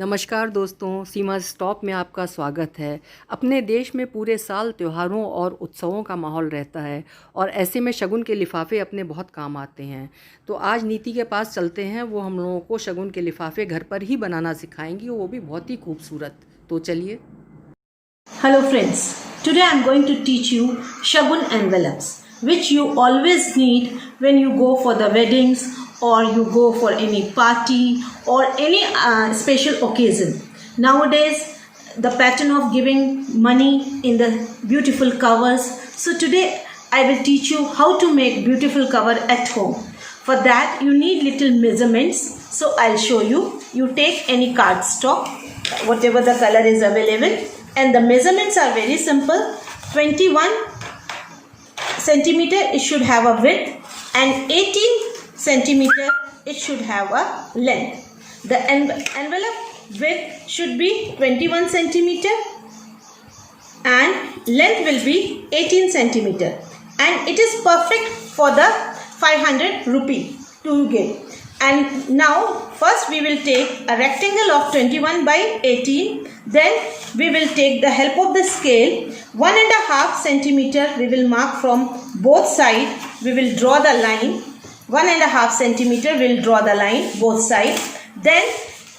नमस्कार दोस्तों, सीमा स्टॉप में आपका स्वागत है। अपने देश में पूरे साल त्योहारों और उत्सवों का माहौल रहता है और ऐसे में शगुन के लिफाफे अपने बहुत काम आते हैं। तो आज नीति के पास चलते हैं, वो हम लोगों को शगुन के लिफाफे घर पर ही बनाना सिखाएंगी, वो भी बहुत ही खूबसूरत। तो चलिए। Hello friends, today I am going to teach you shagun envelopes which you always need when you go for the weddings or you go for any party or any special occasion. Nowadays the pattern of giving money in the beautiful covers. So today I will teach you how to make beautiful cover at home. For that you need little measurements. So I'll show you. You take any cardstock, whatever the color is available. And the measurements are very simple. 21 centimeter it should have a width and 18 centimeter it should have a length. The envelope width should be 21 centimeter and length will be 18 centimeter, and it is perfect for the 500 rupee to give. And now first we will take a rectangle of 21 by 18. Then we will take the help of the scale. 1.5 centimeter we will mark from both sides. We will draw the line. 1.5 centimeter we will draw the line both sides. Then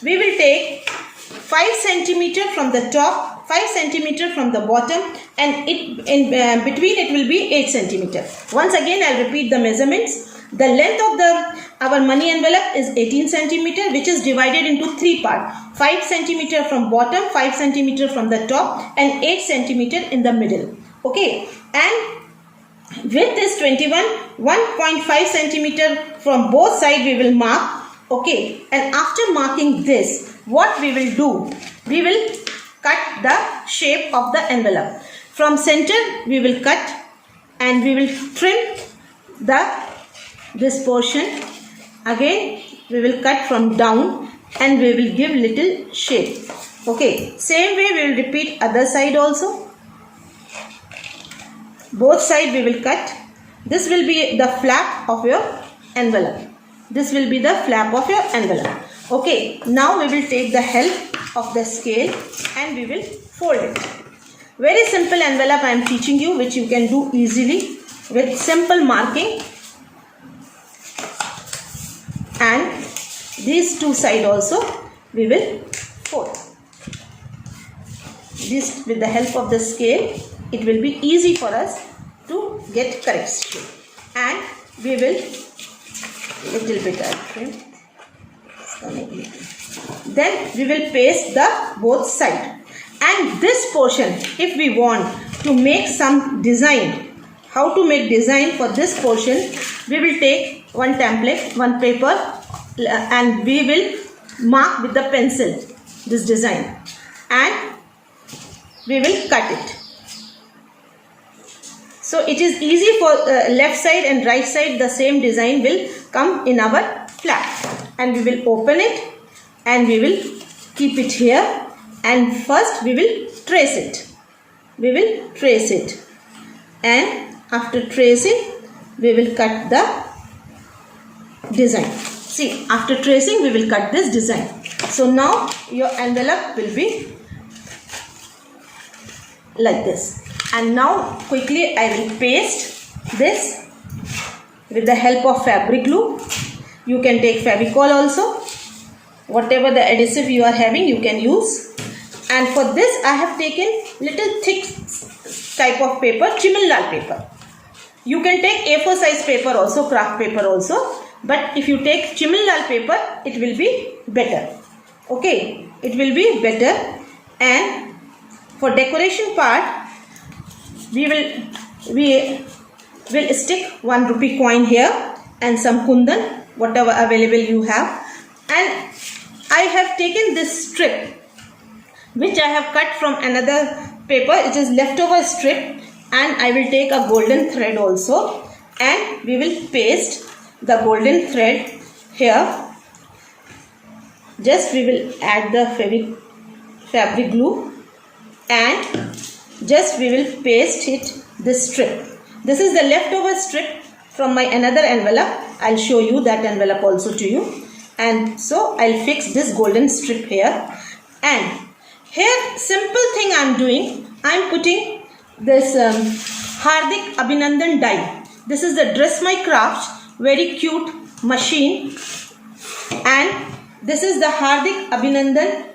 we will take 5 centimeter from the top, 5 centimeter from the bottom, and in between it will be 8 centimeter. Once again I will repeat the measurements. The length of our money envelope is 18 centimeter, which is divided into 3 parts. 5 centimeter from bottom, 5 centimeter from the top, and 8 centimeter in the middle. Okay, and width is 21, 1.5 centimeter from both sides we will mark. Okay, and after marking this, what we will do? We will cut the shape of the envelope. From center we will cut and we will trim this portion. Again we will cut from down and we will give little shape. Okay, same way we will repeat other side also. Both side we will cut. This will be the flap of your envelope. This will be the flap of your envelope. Okay, now we will take the help of the scale and we will fold it. Very simple envelope I am teaching you, which you can do easily with simple marking. And these two sides also we will fold. This, with the help of the scale, it will be easy for us to get correct shape. And we will little bit trim. Then we will paste the both side. And this portion, if we want to make some design, how to make design for this portion, we will take one template, one paper, and we will mark with the pencil this design and we will cut it. So it is easy for left side and right side, the same design will come in our flap. And we will open it and we will keep it here, and first we will trace it. We will trace it, and after tracing we will cut the design. See, after tracing we will cut this design. So now your envelope will be like this. And now quickly I will paste this with the help of fabric glue. You can take Fevicol also. Whatever the adhesive you are having you can use. And for this I have taken little thick type of paper, Chimilal paper. You can take A4 size paper also, craft paper also. But if you take Chimilal paper, it will be better. Okay, it will be better. And for decoration part, we will stick 1 rupee coin here and some kundan, whatever available you have. And I have taken this strip, which I have cut from another paper. It is leftover strip, and I will take a golden thread also, and we will paste the golden thread here. Just we will add the fabric glue and just we will paste it this strip. This is the leftover strip from my another envelope. I'll show you that envelope also to you. And so I'll fix this golden strip here, And here simple thing I am doing, I am putting this Hardik Abhinandan die. This is the Dress My Craft, very cute machine, and this is the Hardik Abhinandan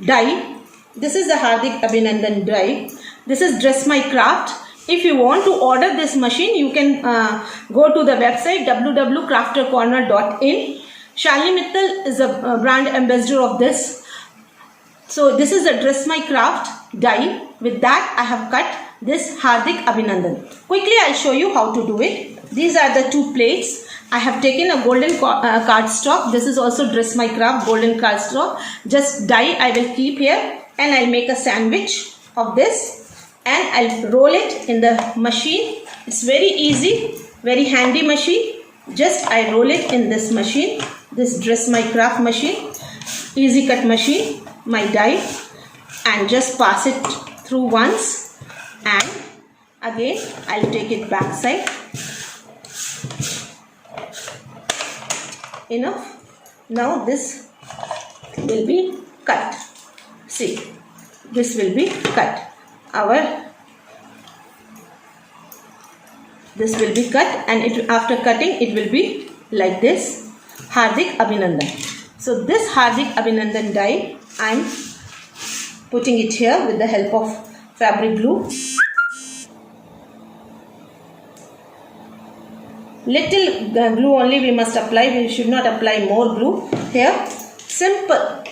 die. This is the Hardik Abhinandan die. This is Dress My Craft. If you want to order this machine, you can go to the website www.craftercorner.in. Shalini Mittal is a brand ambassador of this. So this is the Dress My Craft die. With that I have cut this Hardik Abhinandan. Quickly I'll show you how to do it. These are the two plates. I have taken a golden cardstock. This is also Dress My Craft golden cardstock. Just die I will keep here, and I'll make a sandwich of this. And I'll roll it in the machine. It's very easy, very handy machine. Just I roll it in this machine, this Dress My Craft machine, easy cut machine, my die, and just pass it through once, and again I'll take it back side. Enough. Now this will be cut. See, this will be cut. This will be cut, and after cutting it will be like this, Hardik Abhinandan. So this Hardik Abhinandan die I am putting it here with the help of fabric glue. Little glue only we must apply. We should not apply more glue here. Simple.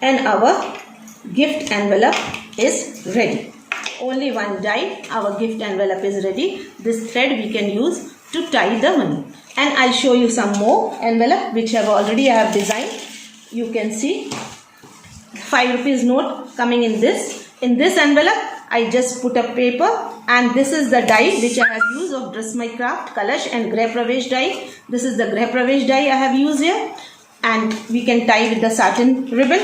And our gift envelope is ready. Only one die, our gift envelope is ready. This thread we can use to tie the money. And I'll show you some more envelope which I have designed. You can see 5 rupees note coming in this. In this envelope I just put a paper, and this is the die which I have used of Dress My Craft, Kalash and Greh Pravesh die. This is the Greh Pravesh die I have used here, and we can tie with the satin ribbon.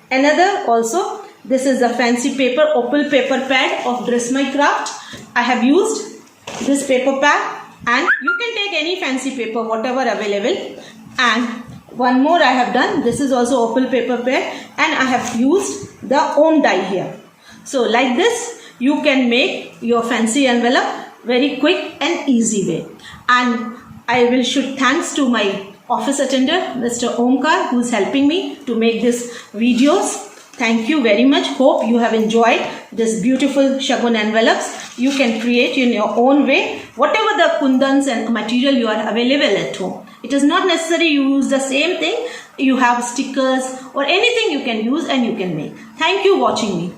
Another also, this is the fancy paper, opal paper pad of Dress My Craft. I have used this paper pad, and you can take any fancy paper, whatever available. And one more I have done. This is also opal paper pad, and I have used the Om die here. So like this, you can make your fancy envelope very quick and easy way. And I will should thanks to my office attendant, Mr. Omkar, who is helping me to make these videos. Thank you very much. Hope you have enjoyed this beautiful Shagun envelopes. You can create in your own way, whatever the kundans and material you are available at home. It is not necessary you use the same thing. You have stickers or anything you can use and you can make. Thank you for watching me.